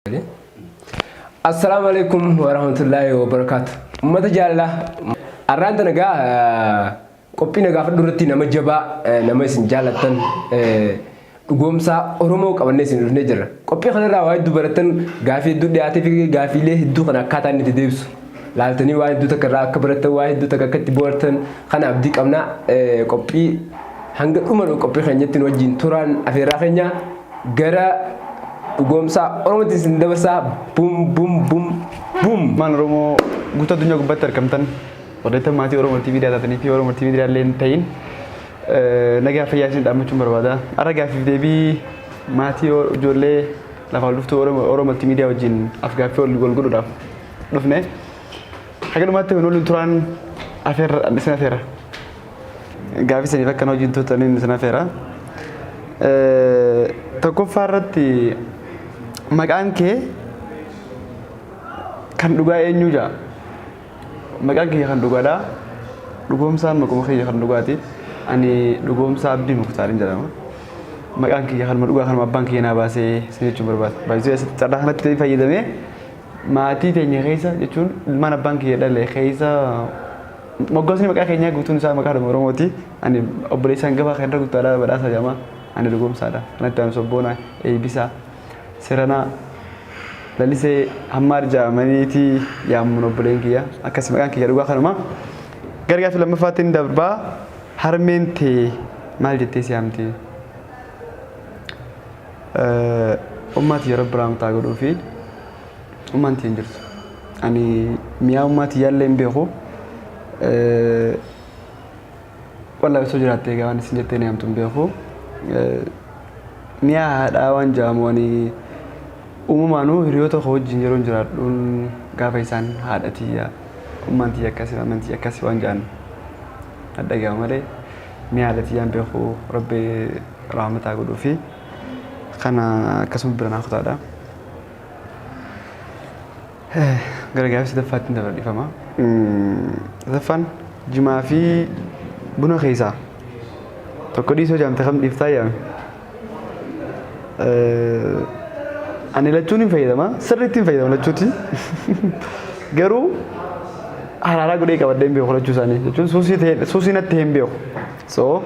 السلام عليكم ورحمة الله وبركاته. متى جالله أرانت نجا كوبي نجا فدورتي نما جبا نما سنجالتن قومسا أرومو كابنيس نجرا كوبي خلنا وايد دوبرتن غافي دو دياتي في غافي له دو خنا كاتان نتديوس لالتني وايد دو تكرا كبرت وايد دو تكاكتي بورتن خنا أبديك أمنا كوبي هنگ عمر كوبي خنيتين وجين توران أفيرا خنيا غرا Gomsa orang mesti sendiri boom boom boom boom. Man Romo guta dunia gubatar kamtan. Pada itu mati orang mesti video tadi ni orang mesti video lain tain. Naga fiyasin tak macam berbeda. Ara gafi debi mati orang jolle. Lalu luftu orang mesti video jin. Afgafi orang gol dah. Lufne. Agar mati orang turan affair sana affair. Gafi seni fakkan orang tu tadi sana affair. Toko farati magaan ke kan duga enyuja magaan ke kan duga da dugom san mako ke kan duga ti ani dugom sa abdi muktarin jara magaan ke kan duga kan mabang ke na base sini cuma berbat baizu tada hanat ti fayida me mati te nya khaisa jechun mana bank ke dale khaisa mogos ni makaan ke nya gutun sa makaan moromoti ani operation gaba kan ragu tada badasa jama ani dugom sada nanti am sobona bisa serana lalise hamar jamaniti ya monopolenkia akasi makan kiya duga kanuma garga film fatin darba harmente maljete siamti ummati rabbram tagodo fi ummanti njirtu ani miya ummati yalle mbexo wala sojurate ga wani sinjete ne amtum bexo niya hada wan jamoni umumanu hiriyoto khojin jeron jiradun gafaisan hadati ya umanti yakasi wanjan hada gamare niya hadati yambe khu rabbi rahmata godo fi kana kasum birana khutada gara gafsi dafatin da bari fama dafan juma fi bunu khisa to kodi so jam takham diftaya ani lachuni fayda ma sarritin fayda lachuti garu harara gode ka wadde be kholachu sani lachun susi na tembe so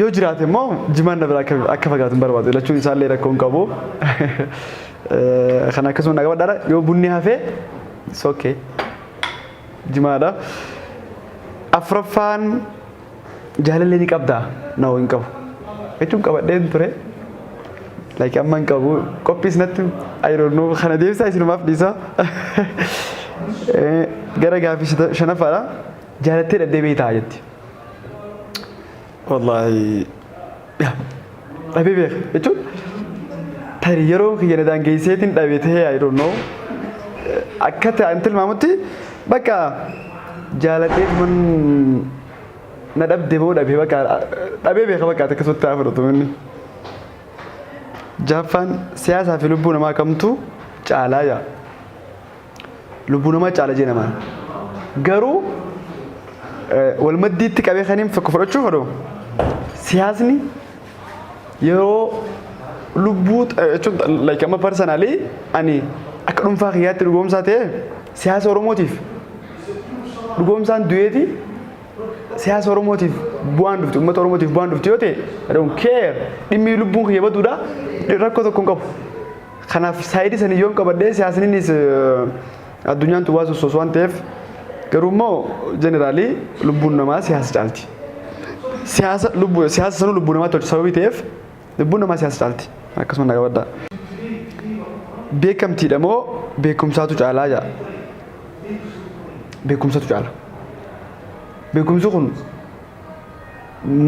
yo jirate mo jiman na baraka akafagatun barbadu lachun salle rakon kabo khana kaso na wadara yo bunni hafe it's okay jimada afrafan jahalale ni qabda no inkabu itu kawaden ture like amman kabu copies natu I don't know khana devsa isinu maf disa gara gafi shana fara jalate da debe ta ayati wallahi ya habibi itu tari yaro khiyana dan geisetin dabe ta I don't know akata antil mamuti baka jalate mun nadab debo dabe baka dabe be baka ta kaso ta fara to minni Japan siyasa fi lubbuna ma kamtu calaya lubbuna ma calaje na man garu wal maddi tikabe khanim fa kufrachu fado siyasni yo lubbut like am personally ani akadum fa khiyat dugom sate siyasa oromotif dugom san dueti siyasa oromotif buan duftu ummat oromotif buan duftu yote I don't care dimi lubbun khiya baduda rakko to kongkap khana saidi sani yom kabade siyasni nis adunyan tu wasu soswan tef garumo generally lubbun nama siyasa dalti siyasa lubbu siyasa sanu lubbun nama to sawi tef lubbun nama siyasa dalti akasman daga wadda bekam ti damo bekum satu cala ja bekum satu cala bekum sukun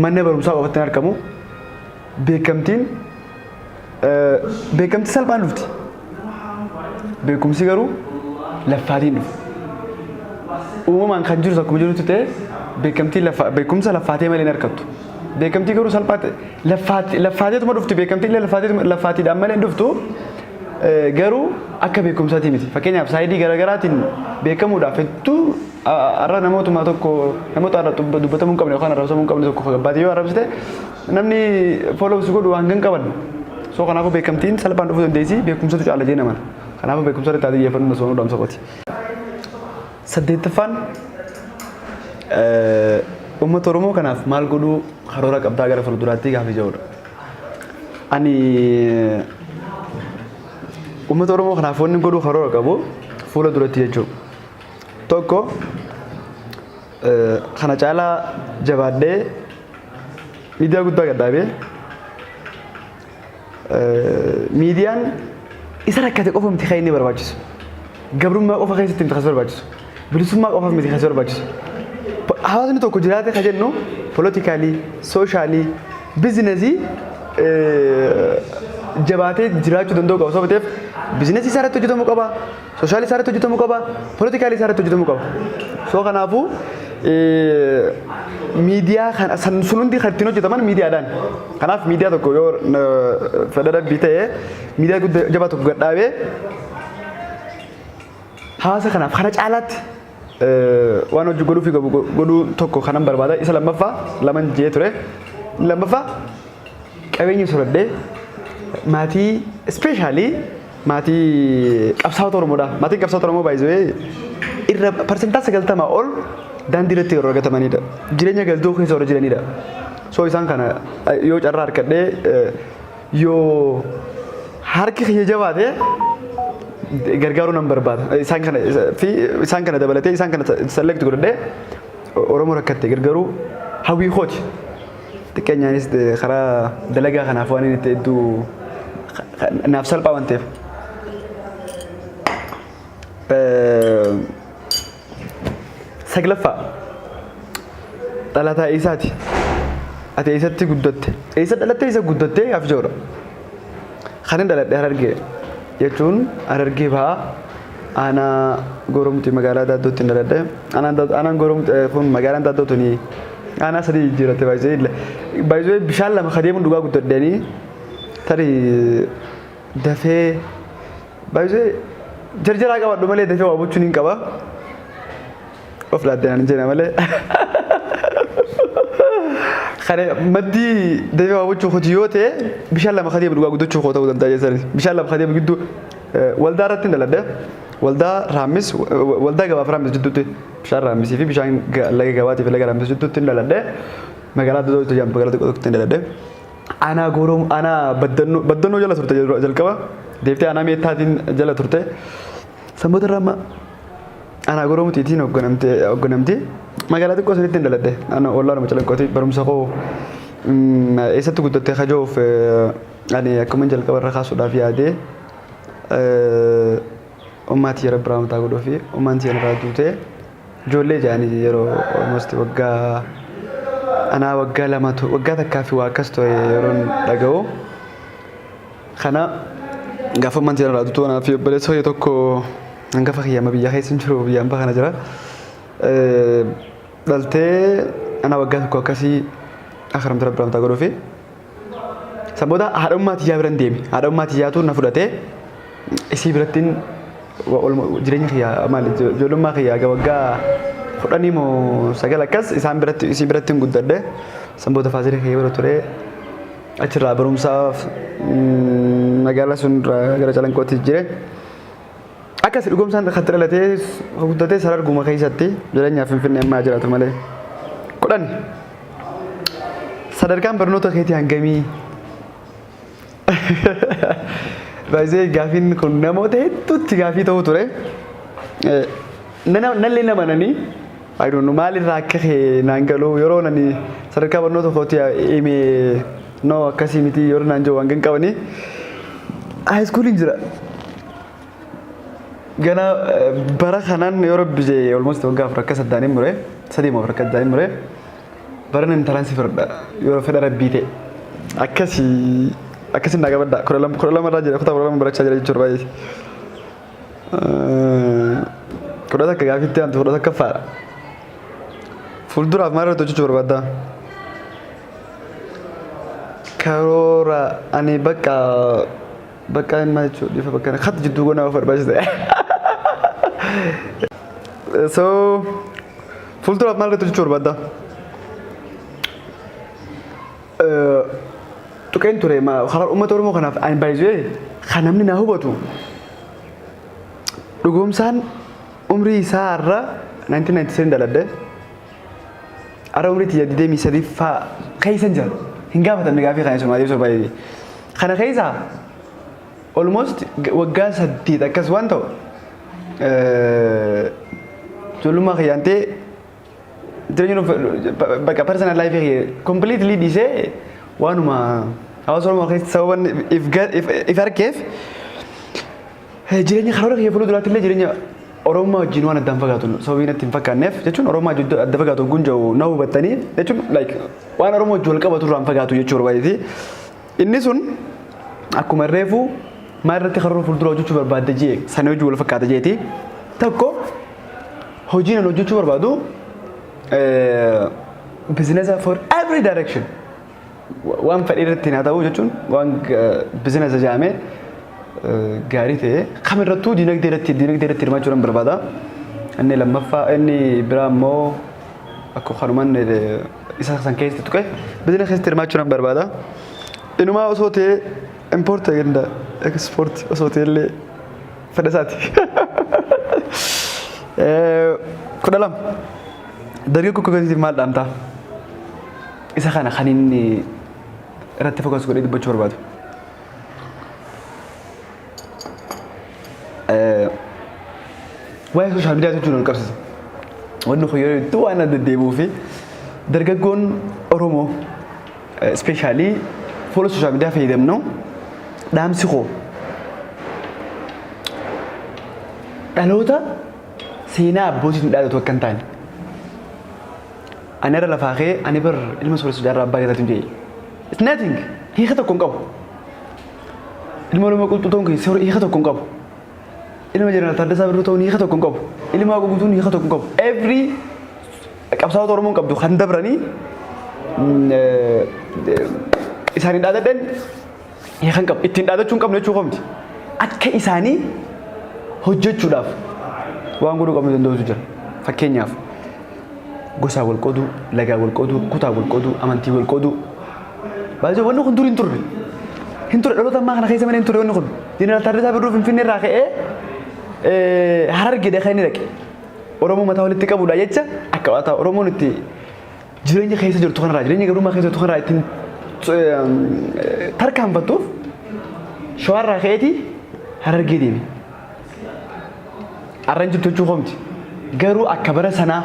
manne barum sa waqtan arkamu bekamtin bekamti salban lufti bekum sigaru lafatin umuman kan jiru sakum jiru tute bekamti bekum sa lafati mali narkatu bekamti garu salpat lafati to madufti bekamti lafati da mali nduftu garu akka bekum sa timiti fakenya saidi garagaratin bekamu da fetu arra namotu ma tokko namotu arra dubbata mun qabne khana rasul mun qabne tokko fagabati yo arabste namni follow su godu hangan qaban So kanaafuu beekamtiin salphaan dhufuu dandeessi beekumsatu caala jee naman. Kanaafuu beekumsa irratti ati xiyyeeffannoo osoo nu dhaamsa qooti. Saddeettaffaan uummata Oromoo kanaaf maal godhuu karoora qabdaa gara fuulduraatti gaafa ija'udha. Ani uummata Oromoo kanaaf wanni godhuu karoora qabu fuula duratti jechuudha. Tokko kana caalaa jabaadhee miidiyaa guddaa gadhaabee miidiyaan isa rakkate qofa miti kan inni barbaachisu. Gabrummaa qofa keessatti miti kan barbaachisu. Bilisummaa qofa miti kan barbaachisu. Hawaasni tokko jiraate kan jennu politikaalii, sooshalii, biizinasii jabaatee jiraachuu danda'u qaba. Sababa ta'eef biizinasii isaa irratti hojjetamuu qaba, sooshalii isaa irratti hojjetamuu qaba, politikaalii isaa irratti hojjetamuu qaba. So kanaafuu miidiyaa kan sun hundi kan ittiin hojjetaman miidiyaadhaan. Kanaaf miidiyaa tokko yoo fedha rabbii ta'e miidiyaa guddaa jabaa tokko gadhaabee hawaasa kanaaf kana caalaatti waan hojii godhuu fi godhuu tokko kanan barbaada. Isa lammaffaa laman jee ture. Lammaffaa qabeenya soradhee maatii ispeeshaalii maatii qabsaa'ota Oromoodha. Maatiin qabsaa'ota Oromoo baay'ee irra parsentaa 90 ol daandii irratti yeroo argatamanidha. Jireenya galtuu keessa warra jiranidha. So isaan kana yoo carraa harkadhee yoo harki kiyya jabaate gargaaruu nan barbaada. Isaan kana dabalatee isaan kana select godhadhee Oromoo rakkatte gargaaruu hawwii kooti. Xiqqeenyaanis karaa dalagaa kanaaf waan inni hedduu naaf salphaa waan ta'eef. Saglaffaa dhalataa isaati. Ati eessatti guddatte? Eessa dhalattee eessa guddattee gaaf jiruudha. Kan hin dhaladhe Harargee jechuun Harargee bahaa aanaa Goromtii magaalaa Daaddootti hin dhaladhe. Aanaan Goromtii kun magaalaan Daaddoo tuni aanaa sadii jiraate baay'ee bishaan lama kadeemuun dhugaa guddadhanii tarii dafee baay'ee jarjaraa qabadhu malee dafee waa bochuun hin qaba. Of laaddeen hin jenna malee. Kare maddii dafee waa bochuu hojii yoo ta'e bishaan lama kadeemu dhugaa guddachuu koo ta'uu danda'a jechuudha. Bishaan lama kadeemu gidduu waldaa irratti hin dhaladhe. Waldaa Raamis waldaa gabaaf Raamis jidduutti bishaan Raamisii fi bishaan laga gabaatii fi laga Raamis jidduutti hin dhaladhe. Magaalaa Dodootti jedhamu magaalaa tokkotti hin dhaladhe. Aanaa Gooroom aanaa Baddannoo jala turte jalqaba. Deeftee aanaa Meettaatiin jala turte. Sanboota irraa amma aanaa Gooromtiitiin hoogganamti. Magaalaa xiqqoo sanitti hin dhaladhe. Ollaa nama calanqooti barumsa koo eessatti guddattee hajoof ani akkuma jalqaba irra kaasuudhaaf yaadee ummati yeroo biraa mataa godhuu fi ummanti yeroo duutee ijoollee jaanii yeroo almost waggaa anaa waggaa lamatu waggaa takkaa fi waa akkas ta'e yeroon dhaga'u kana gaafa ummanti yeroo duutuu anaa fi obboleessa hojii tokko hangafa kiyyaama biyya keessa hin jiru biyyaan baha kana jira dhaltee anaa waggaa tokko akkasii akaramte yeroo biraa mataa godhuu fi sanboota haadha ummaa tiyyaa biran deemi haadha ummaa tiyyaatu na fudhatee isii birattiin jireenya kiyyaa maali ijoollummaa kiyyaa waggaa 10 moo 9 akkas isaan biratti isii birattiin guddadhe sanboota faazirii kiyyaa bira ture achirraa barumsaaf magaalaa sun gara calanqootti jire akkas dhugumsaan kan dhalatee guddatee sararguma keessatti jireenyaaf Finfinnee ammaa jiraatu malee 10 sadarkaan barnoota keetii hangamii baay'ee gaafiin kun namoota hedduutti gaafii ta'uu ture. Nallee nama nani ayidoon maalirraa akka naan galuu yeroo nani sadarkaa barnoota kootii himee noo akkasii miti yeroo naan jiru waan gan qabanii haayiskuuliin jira. Gana bara kanaan yeroo bijee almost waggaa afur akka saddaaniin mure sadii moo afur akka saddaaniin mure bara nan taraansi fardha yeroo fedha rabbii ta'e akkasii akkasin naga badda kurala marra jira kutaa kurala barachaa jira jechuudha baay'ee kudhata akka gaafitti antu kudhata akka faadha fuulduraaf maal irratti hojjechuu barbaadda karoora ani bakka hin maal jechuudha dhiifa bakka hati jidduu goonaa of barbaachisa so fuulduraaf maal irratti hojjechuu barbaadda tuqeen ture karaa uummata Oromoo kanaaf ani baay'ee kan namni na hubatu dhugoomsaan umrii isaa irra 1997 daladde ara umrii tiyya 23 faa keessa jira hin gaafatamne gaafii kana Soomaaliif soo baay'ee kana keessa almost waggaa 8 akkas waan ta'u ijoollummaa kiyyaantee jireenya bakka personal life completely dhiisee waanuma hawaasa Oromoo keessatti sababan if argeef jireenya karoora kiyya fuula duraatti illee jireenya Oromoo wajjin waan addaan fagaatu sababii natti hin fakkaanneef jechuun Oromoo wajjin adda fagaatu gunja'u na hubattanii jechuun like waan Oromoo wajjin wal qabatu irraa hin fagaatu jechuu barbaadeti inni sun akkuma reefu maal irratti karoora fuuldura hojjechuu barbaadde jee sana hojii wal fakkaata jeeti tokko hojii nan hojjechuu barbaadu business for every direction waan fedhii irratti haa ta'u jechuun waan business jaamee gaarii ta'e kamirrattuu dinagdee irratti hirmaachuudhaan barbaada. Inni lammaffaa inni biraa immoo akka kanumaan isa san keessatti tuqe business keessatti hirmaachuudhaan barbaada. Inumaa osoo ta'e import agenda export osoo ta'e illee fedha isaati. 12 dargaggoo kookatiif maal dhaamtaa? Isa kana kan inni irratti fokas godhee dubbachuu barbaadu. Waa'ee sooshaal miidiyaa jechuun wal qabsiisa. Wanni kun yeroo itti waan adda deemuu fi dargaggoon Oromoo ispeeshaalii fuula sooshaal miidiyaa fayyadamnu dhaamsi koo dhaloota seenaa abbootiin dhaadatu akka hin taane. Ani irra lafaa kee ani bar ilma sooressa jaarraa abbaa keessatti hin jee. It's nothing. Hiika tokko hin qabu. Ilma Oromoo qulxuu ta'uun keessatti hiika tokko hin qabu. Ilma Jeneraal Taaddasaa Birruu ta'uun hiika tokko hin qabu. Ilma Waaqoo guutuun hiika tokko hin qabu. Every qabsaa'ota Oromoo qabdu kan dabranii isaanii dhaadadhan hiika hin qabu. Ittiin dhaadachuu hin qabnu jechuu qoomti. Akka isaanii hojjechuudhaaf waan godhuu qabnu danda'utu jira. Fakkeenyaaf gosaa wal qooduu, lagaa wal qooduu, kutaa wal qooduu, amantii wal qooduu. Baay'ee wanni kun dur hin turre. Hin turre dhaloota ammaa kana keessa malee hin turre wanni kun. Jeneraal Taaddasaa Birruu Finfinnee irraa ka'ee Harargeedha kan inni dhaqe. Oromoo mataa walitti qabuudha jecha akka waataa Oromoon itti jireenya keessa jirtu kanarraa jireenya gabrummaa keessa jirtu kanarraa ittiin tarkaanfattuuf shawarraa ka'eeti Harargee deeme. Arraan jirtu jechuu qoomti. Garuu akka bara sanaa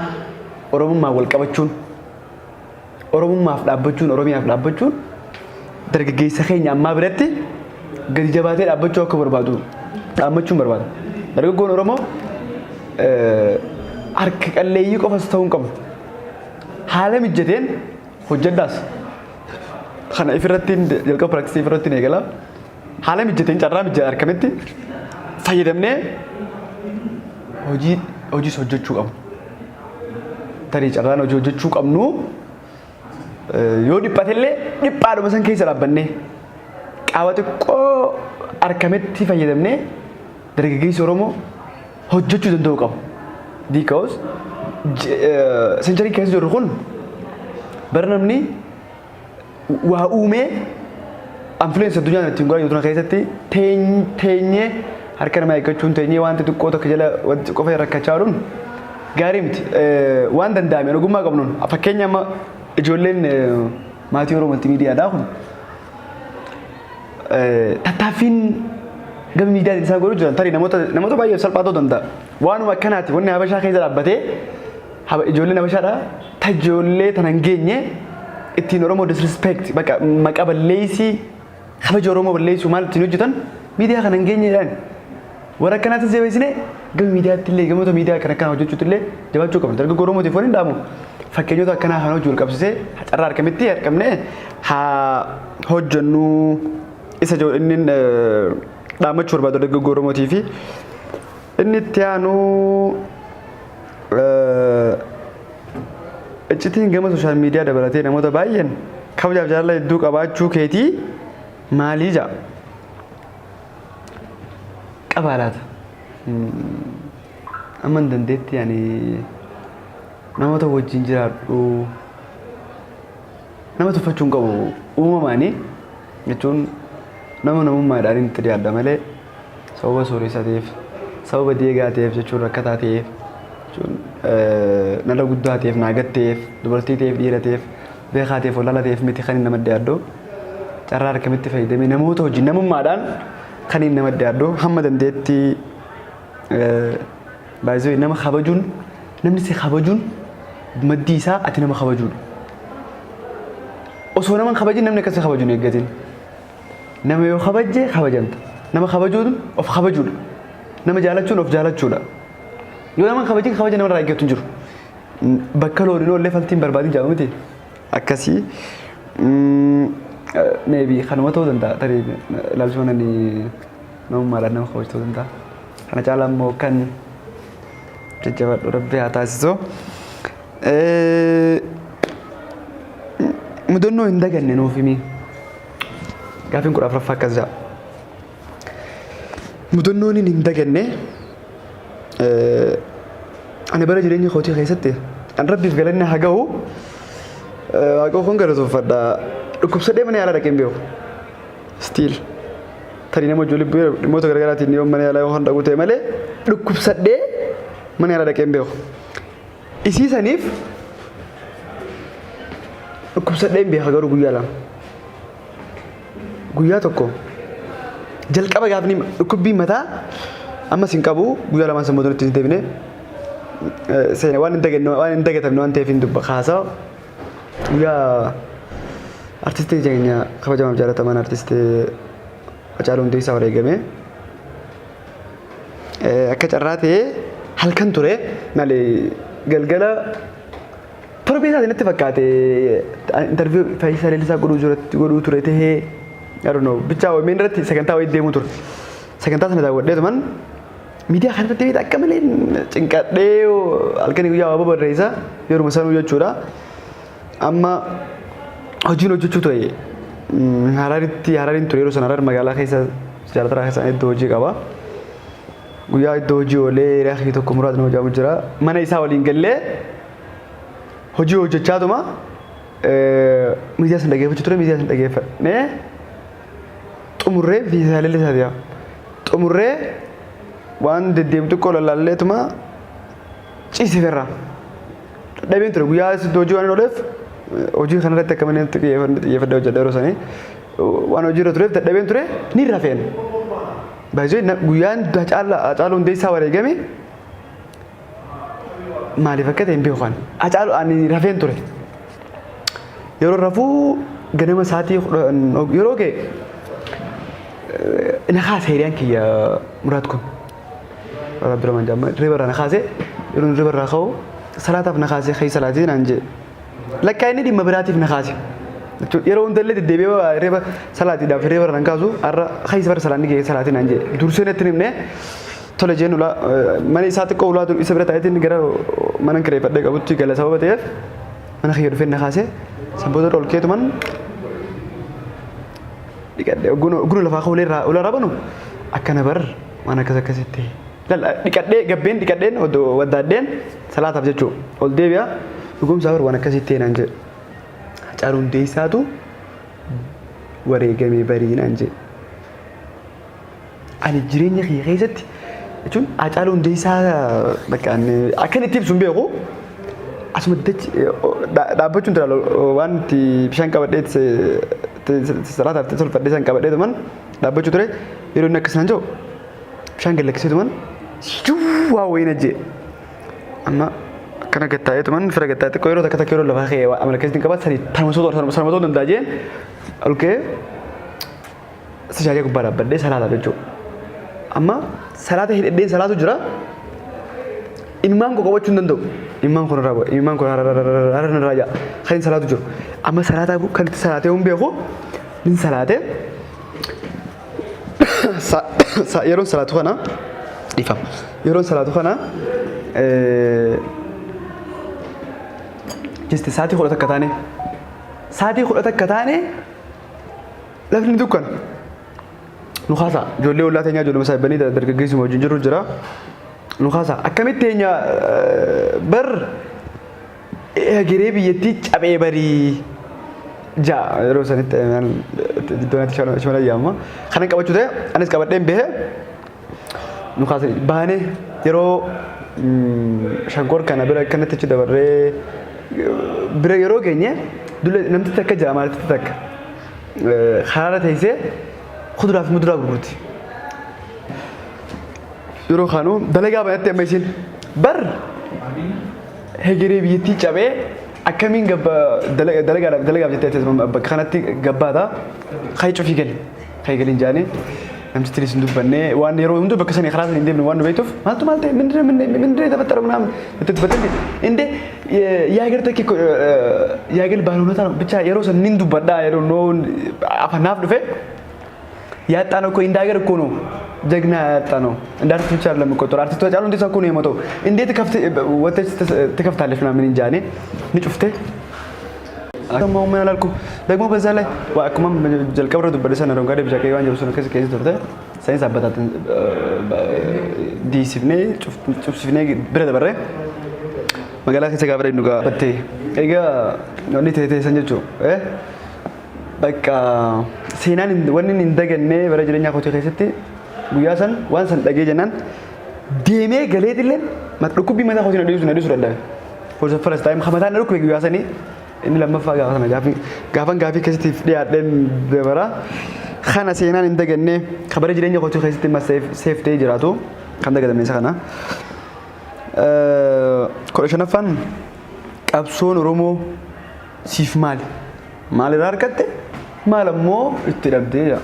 Oromummaa wal qabachuun Oromummaaf dhaabbachuun Oromiyaaf dhaabbachuun dargaggeessa keenya ammaa biratti gadi jabaatee dhaabbachuu akka barbaadu dhaabbachuun barbaada. Dargaggoon Oromoo harka qalleeyyii qofas ta'uu hin qabu. Haala mijateen hojjedhaas. Kana ifirratti jalqaba piraaksisii ifirratti ni eegala. Haala mijateen carraa mijataa argametti fayyadamnee hojiis hojjechuu qabu. Tarii carraan hojii hojjechuu qabnu yoo dhiphatellee dhiphaadhuma san keessa dhaabbannee qaama xiqqoo argametti fayyadamnee dargaggeessi Oromoo hojjechuu danda'u qabu. Because sencharii keessa jirru kun bara namni waa uumee influence addunyaa ittiin godhaa jirtu keessatti teenyee harka namaa eeggachuun teenyee wanti xiqqoo tokko jala wanti qofa rakkachaa jiruun gaarii miti. Waan danda'ame ogummaa qabnuun fakkeenya amma ijoolleen maatii Oromoo miidiyaadhaa kun tattaaffiin gama miidiyaatiin isaan godhuu jiran tarii namoota baay'ee salphaa ta'uu danda'a. Waanuma akkanaati wanni Habashaa keessa dhaabbatee ijoolleen Habashaadhaa ta'ijoollee tana hin geenye ittiin Oromoo disrespect bakka maqaa balleessii kabaja Oromoo balleessuu maal ittiin hojjetan miidiyaa kana hin geenyeedhaan. Warra akkanaatis jabeessinee gama miidiyaatti illee gamoota miidiyaa kan akkanaa hojjechuutti illee jabaachuu qabna. Dargaggoo Oromootiif waan hin dhaamu fakkeenyota akkanaa kan hojii wal qabsisee carraa argametti argamne haa hojjennu isa inni dhaamachuu barbaadu dargaggoo Oromootii fi inni itti aanu iccitiin gama sooshaal miidiyaa dabalatee namoota baay'een kabajaaf jaalala hedduu qabaachuu keetii maalii jaa qabaalaata amma dandeetti yani namoota wajjin jiraadhu nama tuffachuun qabu uumamaanii jechuun nama namummaadhaan itti dhiyaadha malee sababa sooressa ta'eef sababa deegaa ta'eef jechuun rakkataa ta'eef jechuun nala guddaa ta'eef naagat ta'eef dubartii ta'eef dhiira ta'eef beekaa ta'eef olaanaa ta'eef miti kan inni nama dhiyaadhu carraa akkamitti fayyadamee namoota wajjin namummaadhaan kan inni nama dhiyaadhu hamma dandeetti baay'ee nama kabajuun namni si kabajuun maddii isaa ati nama kabajuudha. Osoo nama kabajin namni akkasii kabajuun eeggatiin. Nama yoo kabajje kabajamta. Nama kabajuun of kabajuudha. Nama jaalachuun of jaalachuudha. Yoo nama kabajin kabaja nama irraa eeggatu hin jiru. Bakka loon inni ollee faltiin barbaadin jaaba miti. Akkasii maybe kanuma ta'uu danda'a. Tarii ilaalchuma nani namummaadhaan nama kabaju ta'uu danda'a. Kana caalaa immoo kan jajjabadhu rabbi haa taasisu. Mudannoo hin daganne nuuf himi. Gaafiin kudha afuraffaa akkas jedha. Mudannoon hin daganne ani bara jireenya kootii keessatti an rabbiif galanni haa gahu waaqoo kun galatoofadha. Dhukkubsadhee mana yaalaa dhaqeen beeku. Stiil tarii nama ijoollee dhimmoota garaagaraatiin yoo mana yaalaa yoo hunda guutee malee dhukkubsadhee mana yaalaa dhaqeen beeku. Isiisaniif dhukkubsadheen beeka garuu guyyaa lama. Guyyaa tokko jalqaba gaafni dhukkubbii mataa ammas hin qabu guyyaa lamaan sammuu itti hin deebine seena waan hin dagatamne waan ta'eef hin dubba haasawa guyyaa artistii keenya kabajamaaf jaalataman artistii Hacaaluu Hundeessaa wareegame akka carraa ta'ee halkan ture malee galgala Profeesar natti fakkaate interview Faayisaa Leellisaa godhuu ture tahee I don't know bicha waan irratti sagantaa wayii deemu ture. Sagantaa sana daawwadheetu man miidiyaa kana irratti akka malee cinqadhee halkan guyyaa waa barreessa yeroo sanuu jechuudha. Amma hojiin hojjechuu ture. Harariin ture yeroo sana Harar magaalaa keessa jaalataraa keessa iddoo hojii qaba. Guyyaa iddoo hojii oolee reekhii tokko muraasni hojjaamu jira. Mana isaa waliin gallee hojii hojjechaatuma miidiyaa sana dhageeffachuu ture miidiyaa sana dhageeffannee xumurree Faayisaa Leellisaa ta'e xumurree waan deddeemtu xiqqoo lallaalleetuma ciisifeerra dhabeen ture guyyaa iddoo hojii waan hin ooleef hojii kanarratti akka malee xiyyeeffadhee hojjedha yeroo sanii waan hojii irra tureef dadhabeen ture ni rafeen baay'ee guyyaan Hacaaluu Hundeessaa wareegame maaliif akka ta'e hin beeku kan Hacaaluu ani rafeen ture yeroo rafuu ganama sa'aatii yeroo ga'e nakaase hiriyaan kiyya muraat kun Abdurrahman Jaammaa ribarraa nakaase yeroo ribarraa ka'u salaataaf nakaase ka'ii salaatii naan jedhe lakkaa inni dhimma biraatiif nakaase yeroo hundallee deddeebi'ee riba salaatiidhaaf ribarraa nan kaasu har'a ka'ii bara salaanni ga'ee salaatii naan jedhe dursee natti himne tole jeen ulaa mana isaa xiqqoo ulaa isa bira taa'eetiin gara mana kireeffadhee qabutti gala sababa ta'eef mana kiyya dhufee nakaase sanboota ol keetuman guna lafaa ka'ulee ulaa rabanu akkana bar waan akkasitti dhiqadhee gabbeen dhiqadheen waddaadheen salaataaf jechuu ol deebi'a dhugumsaa bar waan akkasitti naan jedhe Hacaaluu Hundeessaatu wareegamee barii naan jedhe ani jireenya kiyya keessatti jechuun Hacaaluu Hundeessaa bakka akkan itti ibsu hin beeku asuma dhaabbachuun tura waan itti bishaan qabadhee salaataaf tolfadhee san qabadhee tuman dhaabbachuu ture yeroo inni akkasaan jiru bishaan gallakkisee tuman waa wayina jee amma akkana gattaa'ee tuman fira gattaa'ee xiqqoo yeroo takka yeroo lafaa ka'ee amala keessatti qabaat sanii sarmatoo danda'a jeen olkee sijaajaa gubbaa dhaabbadhee salaataaf jechuudha. Amma salaata hidhadheen salaatu jira ilmaan koo qabachuu hin danda'u. Ilmaan kun har'a narraa jaa kan inni salaatu jiru. Amma salaataa kan itti salaatee hin beeku inni salaatee yeroon salaatu kana dhiifama. Yeroon salaatu kana jeste sa'aatii 10 akka taane sa'aatii 10 akka taane lafni dukkana. Nukaasa ijoollee ollaa teenyaa ijoollee masaayibanii dargaggeessuma wajjin jiru jira. Nukaasa akkamitti teenya bar egeree biyyattii cabee barii جاء روسان الدونات شمال أيام خلنا كابتشو ده أنا سكابتين به نخاص بانه يرو شانكور كنا برا كنا تجي دبره برا يرو كنيه دول نمت تك جامعة تك خارات هيسه خضرات مدرا بقولتي يرو خانو دلقا بيت ماشين بر هجري بيتي جابه أكمين جب دلقا بيت تزمن بخانتي جبا دا خايف شو فيكل خايفين جاني نمت تري صندوق بني وان يرو يمدو بكسني خلاص ندي من وان بيتوف مالته من ده تبتر منام تتبتر إنده ياغر تكي ياغر بانونا تانو بتشا يرو سن نندو بدا يرو نو apa naf دفه يا تانو كو إنداغر كونو جغنا تانو اندار تشار لما كوتور ارتي توجالو اندي سكونو يمتو اندي تكفت وتش تكفتالش ምናምን እንጃኔ ንጭፍቴ አከማው ምን አላልኩ ደግሞ በዛ ላይ ዋከማም ጀልቀብረ ዱበደሰነ ነው ጋር ብቻ ከይዋን ጀብሰነ ከዚህ ዶርተ ሳይንስ አባታትን ዲሲፍኔ ጩፍሲፍኔ ብረ ደበረ መጋላ ከሰጋብረ ኑጋ በቴ ኤጋ ነው ኒቴ ሰንጀቹ በቃ ሴናን ወንን እንደገነ በረጅለኛ ኮቴ ከሰቴ ጉያሰን ዋንሰን ደገ ጀናን ዴሜ ገሌድለን ማጥቁቢ መታ ኮቴ ነው ዲሱ ረዳ for the first time xamatan rukwe guyaasani inni lammaffaa gaafa sana gaafan keessatti dhiyaadheen dabara kana seenaan hin dagannee kabara jireenya kootii keessatti ma seeftee jiraatu kan dagadamne isa kana kudha shanaffaan qabsoon Oromoo siif maal irraa argatte maal ammoo itti dhabdee jira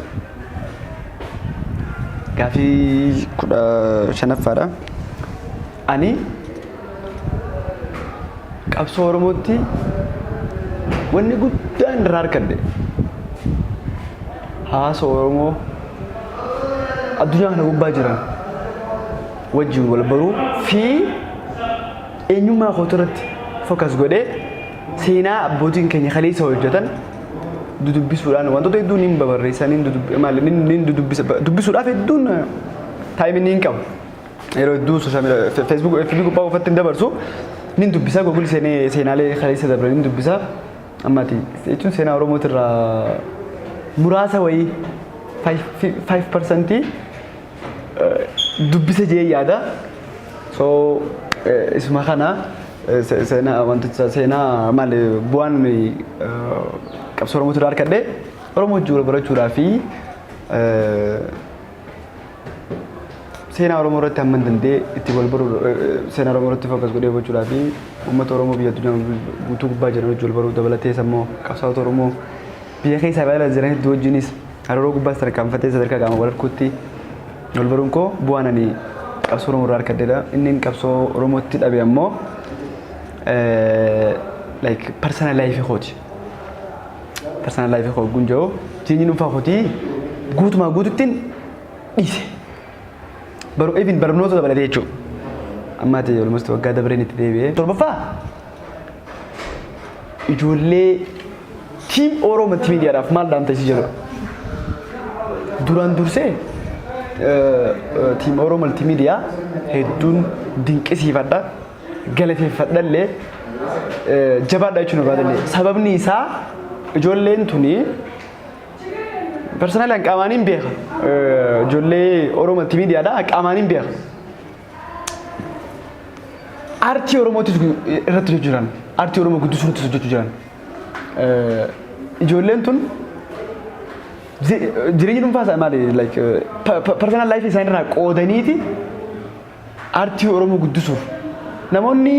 gaafii kudha shanaffaadha ani qabsoo Oromootti wanni guddaan irraa argadde hawaasa Oromoo addunyaa kana gubbaa jiran wajjin wal baruu fi eenyummaa kootii irratti focus godhee seenaa abbootiin keenya kaleessa hojjetan dudubbisuudhaan wantoota hedduu niin babarreessanii dubbisuudhaaf hedduun taayimii hin qabu yeroo hedduu sooshaal miidiyaa feesbuuk FB gubbaa uffattiin dabarsu nin dubbisa Google seenaalee kaleessa dabran nin dubbisa ammati jechuun seenaa Oromootirraa muraasa wayii 5% dubbisa jee yaada so isuma kana seenaa wantoota seenaa maal bu'aan qabsoo Oromootirraa argadhe Oromoo wajjin wal barachuudhaa fi seenaa Oromoo irratti hamman dandee itti wal baruu seenaa Oromoo irratti fokas godhee gochuudhaa fi uummata Oromoo biyya addunyaa guutuu gubbaa jiran wajjin wal baruu dabalatee immoo qabsaa'ota Oromoo biyya keessa baay'ee jiran hedduu wajjinis hariiroo gubbaas tarkaanfatee sadarkaa qaama wal harkuutti wal baruun koo bu'aan ani qabsoo Oromoo irraa argadheedha. Inni qabsoo Oromootti dhabe ammoo like personal life kooti. Personal life koo gunjoo jireenya dhuunfaa kootii guutumaa guututtiin dhiise. baru even barnoota dabalatee jechuudha. Ammaati almost waggaa dabareen itti deebi'ee. Torbaffaa ijoollee tiim Oromoo miidiyaadhaaf maal dhaamtanii jiru. Duraan dursee tiim Oromoo miidiyaa hedduun dinqisiifadha galateeffadhallee jabaadha jechuun barbaadallee sababni isaa ijoolleen tuni personal yang kamanin biar jolle Oromoo media ada kamanin biar arti Oromoo tu irratti jiran arti Oromoo guddisuu irratti jiran ijoolleen tun jireenya dhuunfaa maali like personal life isaanii irraa qoodaniiti arti Oromoo guddisuuf namoonni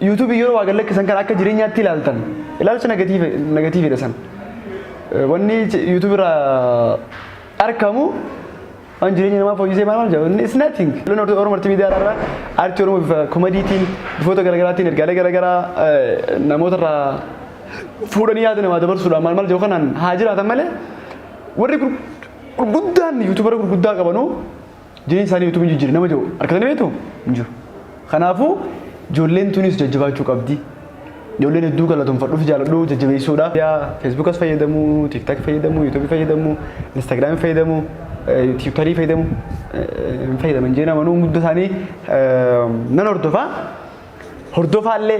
YouTube yeroo waa gallakkisan kan akka jireenyaatti ilaaltan ilaalcha negatiividha san wanni YouTube irraa argamu waan jireenya namaa fooyyisee maal jedhu it's nothing. Loon Oromoo media irraa arti Oromoo komediitiin bifoota garaagaraatiin ergaalee garaagaraa namoota irraa fuudhanii yaada namaa dabarsuudhaan maal jedhu kanaan haa jiraatan malee warri gurguddaan YouTubera gurguddaa qabanuu jireenya isaanii YouTube jijjiirri nama jedhu harkatanii beektu hin jiru. Kanaafuu ijoolleen tunis jajjabaachuu qabdi. Ijoolleen hedduu galatoomfadhuuf jaaladhu jajjabeessuudha. Facebook as fayyadamu, TikTok fayyadamu, YouTube fayyadamu, Instagram fayyadamu, Twitter fayyadamu, fayyadaman jee namoonni hundi isaanii nan hordofaa. Hordofaallee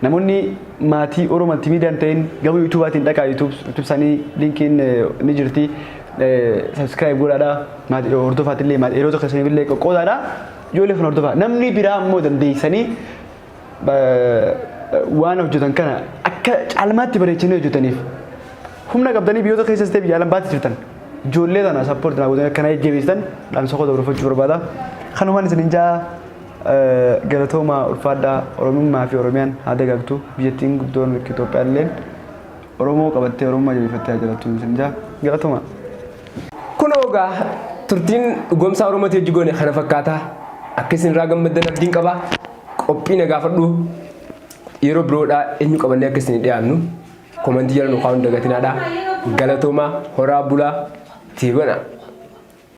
namoonni maatii Oromoo Multiimiidiyaan ta'in gama yuutuubaatiin dhaqaa yuutuub isaanii linkiin ni jirti. Subscribe godhaadhaa maatii hordofaatillee maatii yeroo tokko isaaniifillee qoqqoodaadhaa ijoollee kana hordofaa namni biraa immoo dandeessanii waan hojjetan kana akka caalmaatti bareechanii hojjetaniif humna qabdanii biyyoota keessas ta'e biyya alam baatti jirtan ijoollee tana sappoortii naa godhanii akkana jajjabeessitan dhaamsa koo dabarfachuu barbaada. Kanumaan isin jaa galatooma ulfaadhaa Oromummaa fi Oromiyaan haa dagaagtu biyyattiin guddoon Itoophiyaan illee Oromoo qabattee Oromummaa jabeeffattee haa jiraattu isin jaa galatooma. Kunoogaa turtiin dhugoomsaa Oromootii hojii goone kana fakkaata akka isin irraa gammaddan abdiin qaba qophii na gaafadhu yeroo biroodhaa eenyu qabannee akka isin dhiyaannu komantii jala nu kaa'uun dagatinaadha galatooma horaa bulaa tiibana.